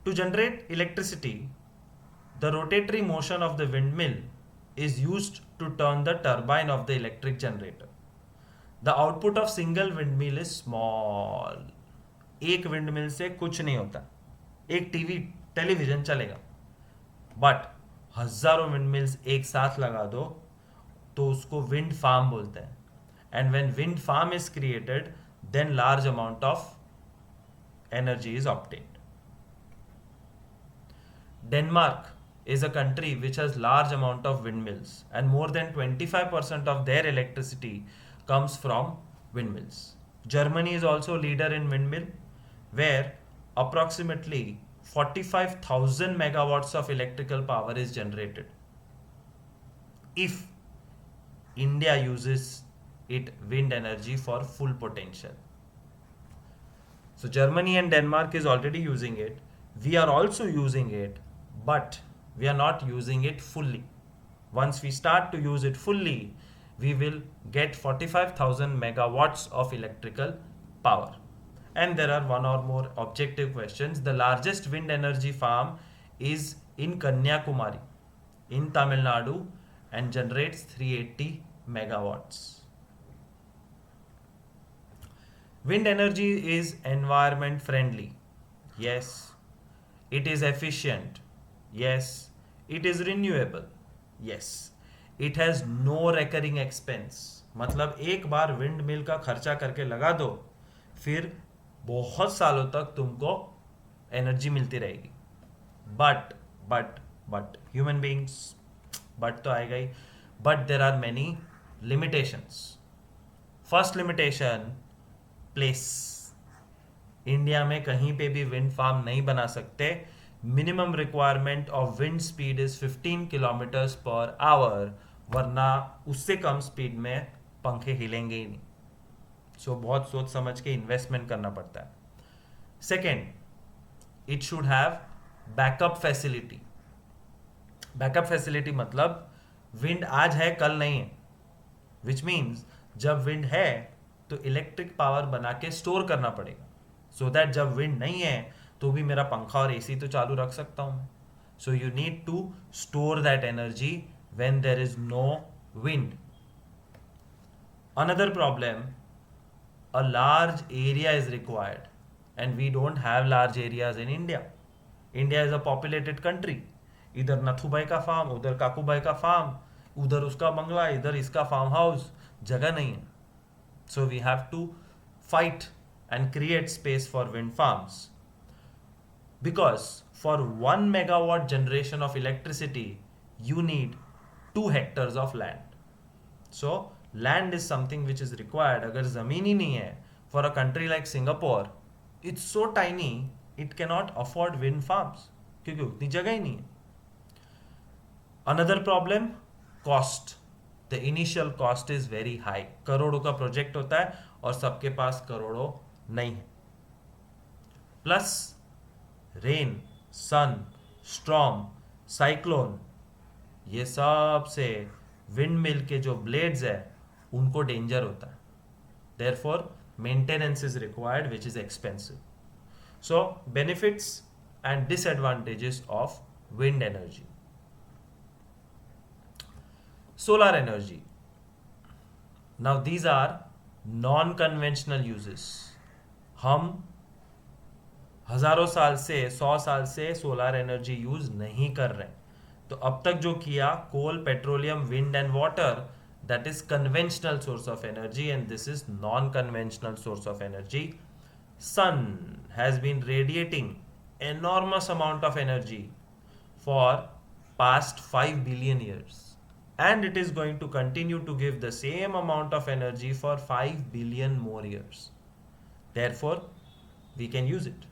To generate electricity, the rotatory motion of the windmill is used to turn the turbine of the electric generator. The output of single windmill is small. एक windmill से कुछ नहीं होता. एक टेलीविजन चलेगा. बट हजारों windmills एक साथ लगा दो तो उसको wind farm बोलते हैं. And when wind farm is created, then large amount of energy is obtained. Denmark is a country which has large amount of windmills, and more than 25% of their electricity comes from windmills. Germany is also leader in windmill, where approximately 45,000 megawatts of electrical power is generated. If India uses it wind energy for full potential. So Germany and Denmark is already using it. We are also using it, but we are not using it fully. Once we start to use it fully, we will get 45,000 megawatts of electrical power. And there are one or more objective questions. The largest wind energy farm is in Kanyakumari in Tamil Nadu and generates 380 megawatts. Wind energy is environment friendly. Yes. It is efficient. Yes. It is renewable. Yes. It has no recurring expense. मतलब एक बार wind mill का खर्चा करके लगा दो, फिर बहुत सालों तक तुमको एनर्जी मिलती रहेगी. बट ह्यूमन बींग्स, बट तो आएगा ही. But there are many limitations. First limitation, place. India में कहीं पे भी विंड फार्म नहीं बना सकते. Minimum requirement of wind speed is 15 kilometres per hour, वरना उससे कम स्पीड में पंखे हिलेंगे ही नहीं. सो बहुत सोच समझ के इन्वेस्टमेंट करना पड़ता है. Second, it should have backup facility. Backup facility मतलब विंड आज है कल नहीं है, विच मीन्स जब विंड है तो इलेक्ट्रिक पावर बना के स्टोर करना पड़ेगा, सो दैट जब विंड नहीं है तो भी मेरा पंखा और एसी तो चालू रख सकता हूं. So you need to store that energy when there is no wind. Another problem, a large area is required, and we don't have large areas in India. India is a populated country. इधर नथुभाई का farm, उधर काकूभाई का farm, उधर उसका बंगला, इधर इसका farm house, जगह नहीं है. So we have to fight and create space for wind farms. Because for 1 megawatt generation of electricity, you need 2 hectares of land. So land is something which is required. अगर ज़मीन ही नहीं है, for a country like Singapore, it's so tiny, it cannot afford wind farms क्योंकि उतनी जगह ही नहीं है. Another problem, cost. The initial cost is very high. करोड़ों का प्रोजेक्ट होता है और सबके पास करोड़ों नहीं है. प्लस रेन, सन, स्टॉर्म, साइक्लोन, ये सब से विंड मिल के जो ब्लेड्स है उनको डेंजर होता है. Therefore maintenance is required which is expensive. So benefits and disadvantages of wind energy. Solar energy. Now these are non-conventional uses. हम हजारों साल से, 100 साल से सोलर एनर्जी यूज नहीं कर रहे. तो अब तक जो किया, coal, petroleum, wind and water, that is conventional source of energy, and this is non-conventional source of energy. Sun has been radiating enormous amount of energy for past 5 billion years. And it is going to continue to give the same amount of energy for 5 billion more years. Therefore, we can use it.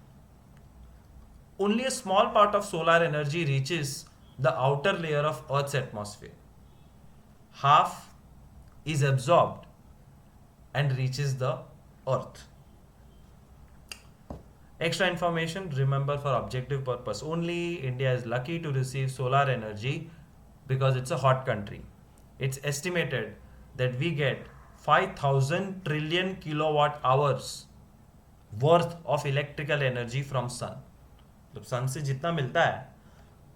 Only a small part of solar energy reaches the outer layer of Earth's atmosphere. Half is absorbed and reaches the Earth. Extra information, remember for objective purpose only, India is lucky to receive solar energy because it's a hot country. It's estimated that we get 5000 trillion kilowatt hours worth of electrical energy from sun. जब सन से जितना मिलता है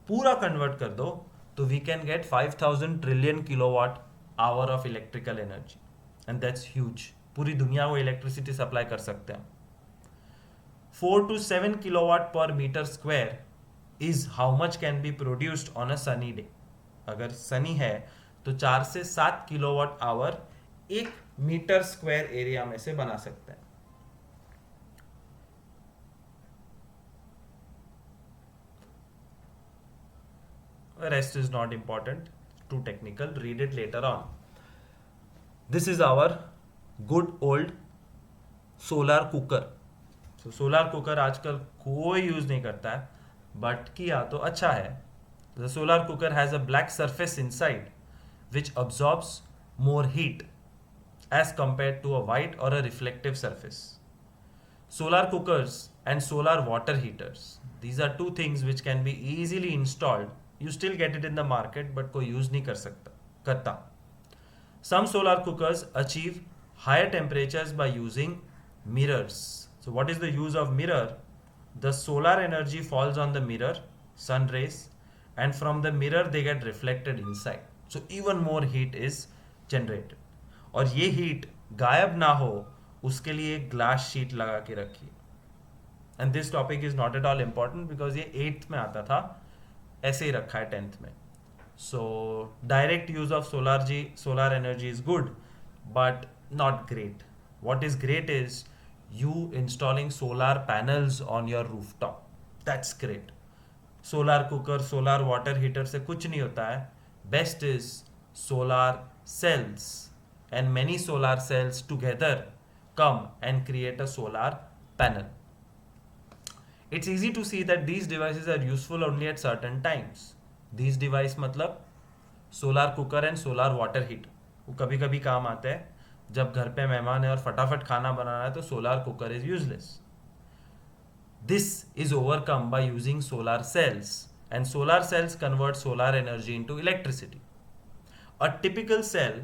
पूरा convert कर दो तो we can get 5000 trillion kilowatt hour of electrical energy and that's huge. पूरी दुनिया को इलेक्ट्रिसिटी सप्लाई कर सकते हैं. 4 to 7 kilowatt per meter square is how much can be produced on a sunny day. अगर सनी है तो 4 से 7 किलोवाट आवर एक मीटर स्क्वायर एरिया में से बना सकते हैं. The rest is not important, too technical, read it later on. This is our good old solar cooker. So solar cooker आजकल कोई यूज नहीं करता है, बट किया तो अच्छा है. The solar cooker has a black surface inside which absorbs more heat as compared to a white or a reflective surface. Solar cookers and solar water heaters, these are two things which can be easily installed. You still get it in the market but कोई use नहीं कर सकता करता. Some solar cookers achieve higher temperatures by using mirrors. So what is the use of mirror? The solar energy falls on the mirror, sun rays, and from the mirror they get reflected inside. So even more heat is generated. और ये heat गायब ना हो उसके लिए एक glass sheet लगा के रखिए. And this topic is not at all important because ये 8th में आता था, ऐसे ही रखा है 10th में. So direct use of solar energy is good but not great. What is great is you installing solar panels on your rooftop. That's great. Solar cooker, solar water heater से कुछ नहीं होता है. Best is solar cells, and many solar cells together come and create a solar panel. It's easy to see that these devices are useful only at certain times. These device मतलब solar cooker and solar water heater वो कभी कभी काम आते हैं. जब घर पे मेहमान है और फटाफट खाना बनाना है तो solar cooker is useless. This is overcome by using solar cells, and solar cells convert solar energy into electricity. A typical cell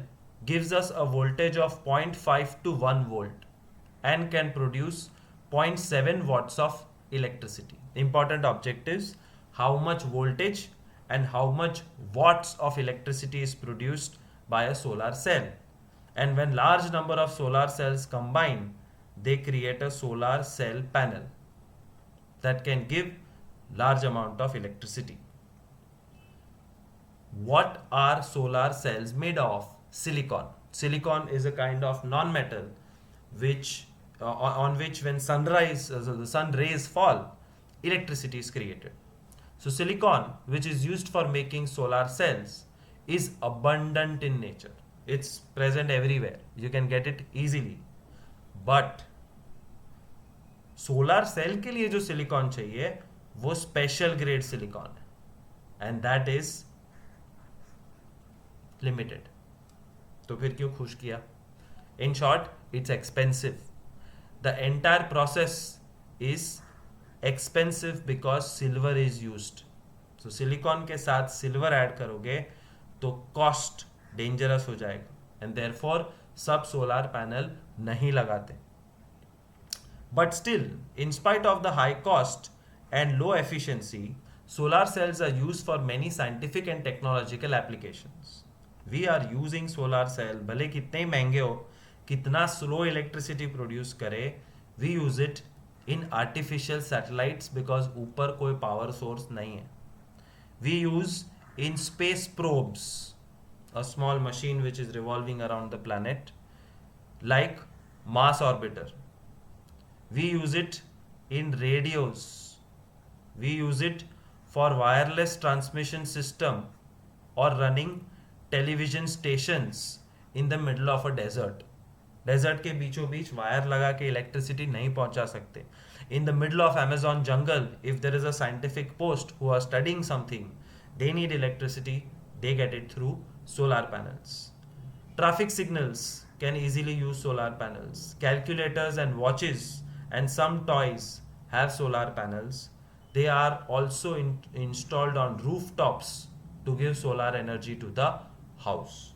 gives us a voltage of 0.5 to 1 volt and can produce 0.7 watts of electricity. The important objectives: how much voltage and how much watts of electricity is produced by a solar cell. And when large number of solar cells combine, they create a solar cell panel that can give large amount of electricity. What are solar cells made of? Silicon. Silicon is a kind of non-metal which on which when the sun rays fall, electricity is created. So silicon, which is used for making solar cells, is abundant in nature. It's present everywhere. You can get it easily. But solar cell के लिए जो silicon चाहिए वो special grade silicon है, and that is limited. तो फिर क्यों खुश किया? In short it's expensive. The entire process is expensive because silver is used. So silicon के साथ सिल्वर ऐड करोगे तो कॉस्ट डेंजरस हो जाएगा, एंड देयरफॉर सब सोलर पैनल नहीं लगाते. But still, in spite of the high cost and low efficiency, solar cells are used for many scientific and technological applications. We are using solar cell, भले कितने महंगे हो, कितना स्लो इलेक्ट्रिसिटी प्रोड्यूस करे, we use it in artificial satellites because ऊपर कोई power source नहीं है. We use in space probes, a small machine which is revolving around the planet, like Mars orbiter. We use it in radios. We use it for wireless transmission system or running television stations in the middle of a desert. Desert के बीचों बीच wire लगा के electricity नहीं पहुंचा सकते. In the middle of Amazon jungle, if there is a scientific post who are studying something, they need electricity, they get it through solar panels. Traffic signals can easily use solar panels. Calculators and watches and some toys have solar panels. They are also installed on rooftops to give solar energy to the house.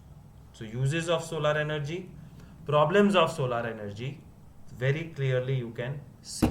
So, uses of solar energy, problems of solar energy, very clearly you can see.